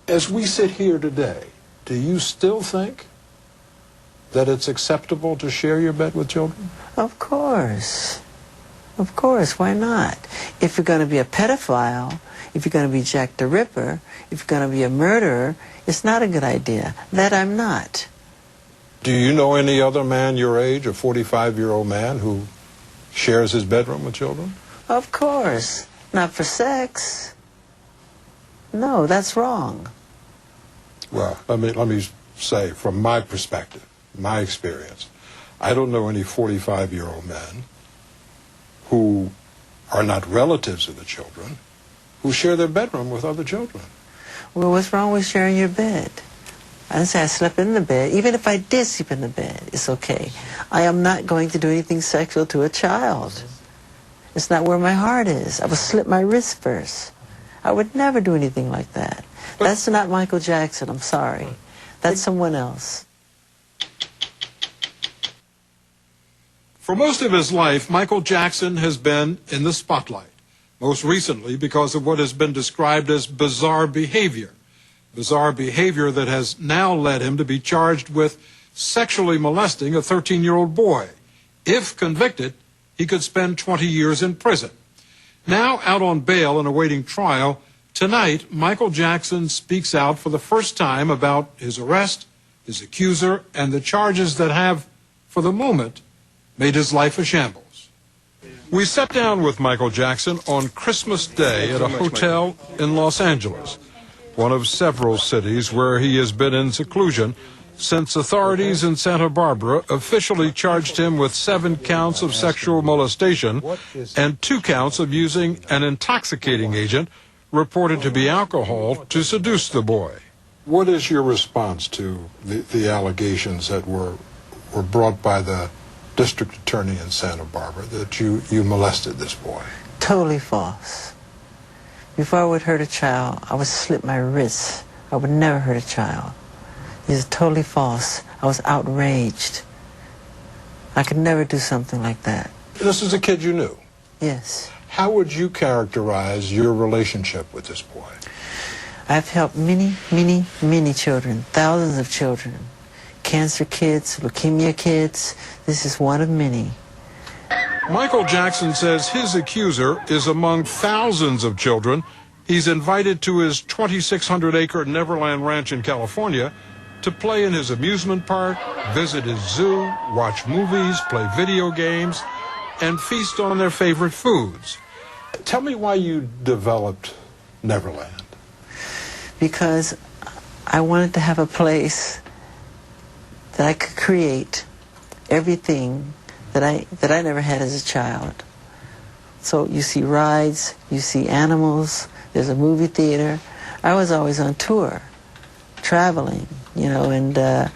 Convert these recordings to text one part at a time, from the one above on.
As we sit here today, do you still think that it's acceptable to share your bed with children? Of course. Of course, why not? If you're going to be a pedophile, if you're going to be Jack the Ripper, if you're going to be a murderer, it's not a good idea. That I'm not. Do you know any other man your age, a 45-year-old man, who shares his bedroom with children? Of course. Not for sex. No, that's wrong. Well, let me say, from my perspective, my experience, I don't know any 45-year-old men who are not relatives of the children who share their bedroom with other children. Well, what's wrong with sharing your bed? I didn't say I slept in the bed. Even if I did sleep in the bed, it's okay. I am not going to do anything sexual to a child. It's not where my heart is. I would slit my wrist first. I would never do anything like that. That's not Michael Jackson, I'm sorry. That's someone else. For most of his life, Michael Jackson has been in the spotlight, most recently because of what has been described as bizarre behavior that has now led him to be charged with sexually molesting a 13-year-old boy. If convicted, he could spend 20 years in prison. Now out on bail and awaiting trial, tonight Michael Jackson speaks out for the first time about his arrest, his accuser, and the charges that have, for the moment, made his life a shambles. We sat down with Michael Jackson on Christmas Day at a hotel in Los Angeles, one of several cities where he has been in seclusion since authorities in Santa Barbara officially charged him with 7 counts of sexual molestation and 2 counts of using an intoxicating agent reported to be alcohol to seduce the boy. What is your response to the allegations that were brought by the district attorney in Santa Barbara that you molested this boy? Totally false. Before I would hurt a child, I would slit my wrists. I would never hurt a child. It's totally false. I was outraged. I could never do something like that. This is a kid you knew? Yes. How would you characterize your relationship with this boy? I've helped many, many, many children, thousands of children. Cancer kids, leukemia kids. This is one of many. Michael Jackson says his accuser is among thousands of children he's invited to his 2,600-acre Neverland Ranch in California to play in his amusement park, visit his zoo, watch movies, play video games, and feast on their favorite foods. Tell me why you developed Neverland. Because I wanted to have a place that I could create everything that I never had as a child. So you see rides, you see animals, there's a movie theater. I was always on tour, traveling, you know, and I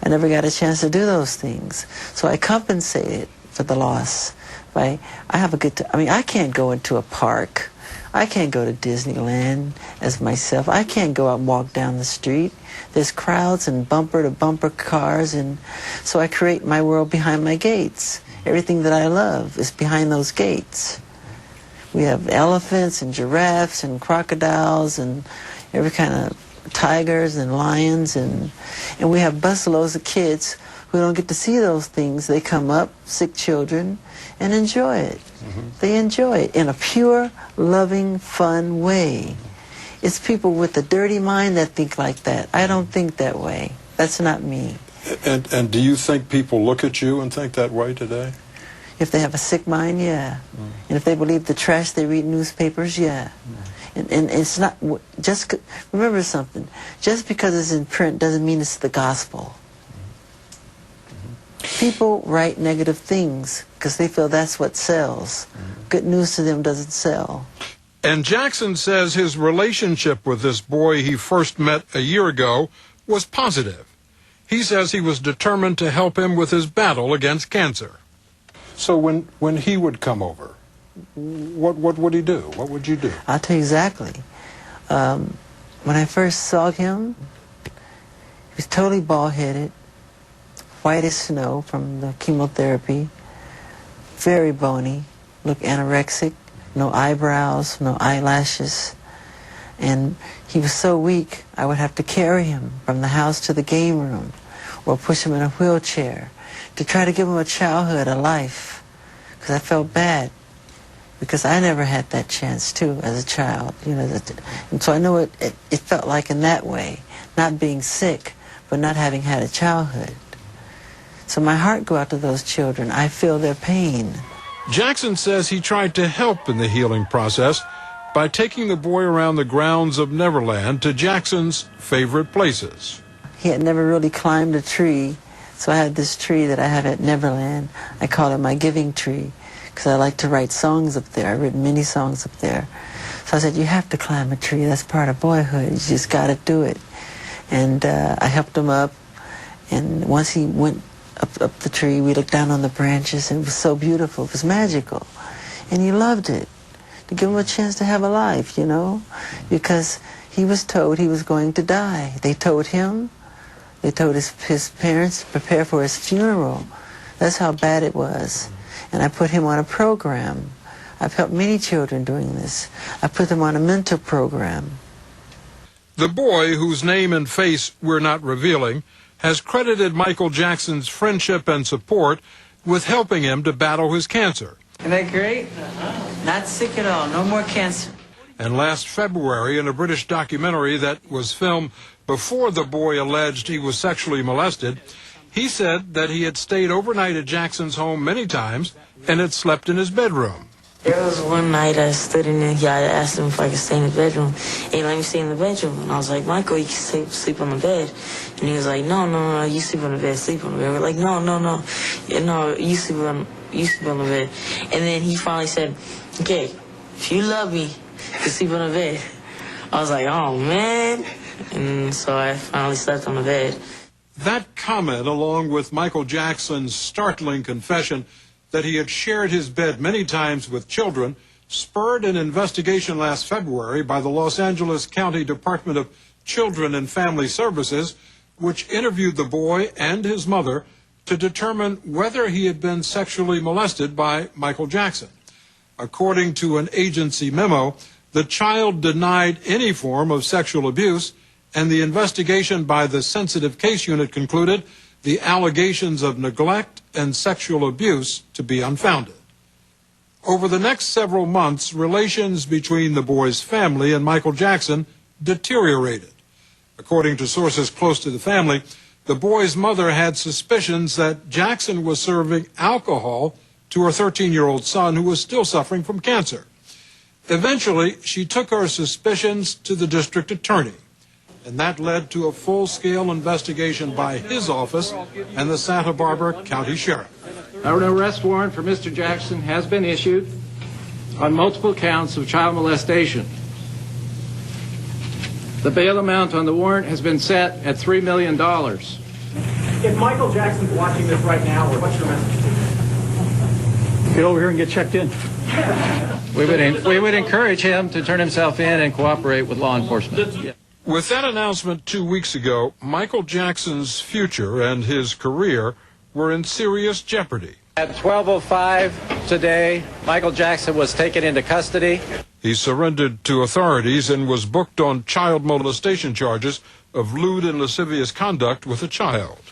never got a chance to do those things. So I compensated for the loss. I have a good I mean, I can't go into a park. I can't go to Disneyland as myself. I can't go out and walk down the street. There's crowds and bumper-to-bumper cars, and so I create my world behind my gates. Everything that I love is behind those gates. We have elephants and giraffes and crocodiles and every kind of tigers and lions, and we have busloads of kids who don't get to see those things. They come up, sick children, and enjoy it. They enjoy it in a pure, loving, fun way. It's people with a dirty mind that think like that. I don't think that way. That's not me. And do you think people look at you and think that way today? If they have a sick mind, yeah. And if they believe the trash they read newspapers, yeah. And it's not, just, remember something, just because it's in print doesn't mean it's the gospel. People write negative things because they feel that's what sells. Good news to them doesn't sell. And Jackson says his relationship with this boy he first met a year ago was positive. He says he was determined to help him with his battle against cancer. So when he would come over, what would he do? What would you do? I'll tell you exactly. When I first saw him, he was totally bald-headed, white as snow from the chemotherapy, very bony, looked anorexic, no eyebrows, no eyelashes, And he was so weak, I would have to carry him from the house to the game room or push him in a wheelchair to try to give him a childhood, a life, because I felt bad, because I never had that chance, too, as a child. You know, and so I know it felt like in that way, not being sick, but not having had a childhood. So my heart goes out to those children. I feel their pain. Jackson says he tried to help in the healing process by taking the boy around the grounds of Neverland to Jackson's favorite places. He had never really climbed a tree, so I had this tree that I have at Neverland. I call it my giving tree, because I like to write songs up there. I've written many songs up there. So I said, you have to climb a tree. That's part of boyhood. You just got to do it. And I helped him up, and once he went up the tree, we looked down on the branches, and it was so beautiful. It was magical. And he loved it, to give him a chance to have a life, you know, because he was told he was going to die. They told him, they told his parents to prepare for his funeral. That's how bad it was. And I put him on a program. I've helped many children doing this. I put them on a mentor program. The boy, whose name and face we're not revealing, has credited Michael Jackson's friendship and support with helping him to battle his cancer. Isn't that great? Not sick at all. No more cancer. And last February, in a British documentary that was filmed before the boy alleged he was sexually molested, he said that he had stayed overnight at Jackson's home many times and had slept in his bedroom. There was one night I stood in there, I asked him if I could stay in the bedroom. He let me stay in the bedroom. And I was like, Michael, you can sleep on the bed. And he was like, no, you sleep on the bed, sleep on the bed. We're like, no, you sleep on the bed. And then he finally said, okay, if you love me, you can sleep on the bed. I was like, oh, man. And so I finally slept on the bed. That comment, along with Michael Jackson's startling confession that he had shared his bed many times with children, spurred an investigation last February by the Los Angeles County Department of Children and Family Services, which interviewed the boy and his mother to determine whether he had been sexually molested by Michael Jackson. According to an agency memo, the child denied any form of sexual abuse, and the investigation by the Sensitive Case Unit concluded the allegations of neglect and sexual abuse to be unfounded. Over the next several months, relations between the boy's family and Michael Jackson deteriorated. According to sources close to the family, the boy's mother had suspicions that Jackson was serving alcohol to her 13-year-old son, who was still suffering from cancer. Eventually, she took her suspicions to the district attorney, and that led to a full-scale investigation by his office and the Santa Barbara County Sheriff. An arrest warrant for Mr. Jackson has been issued on multiple counts of child molestation. The bail amount on the warrant has been set at $3 million. If Michael Jackson's watching this right now, what's your message to him? Get over here and get checked in. We would encourage him to turn himself in and cooperate with law enforcement. Yeah. With that announcement 2 weeks ago, Michael Jackson's future and his career were in serious jeopardy. At 12:05 today, Michael Jackson was taken into custody. He surrendered to authorities and was booked on child molestation charges of lewd and lascivious conduct with a child.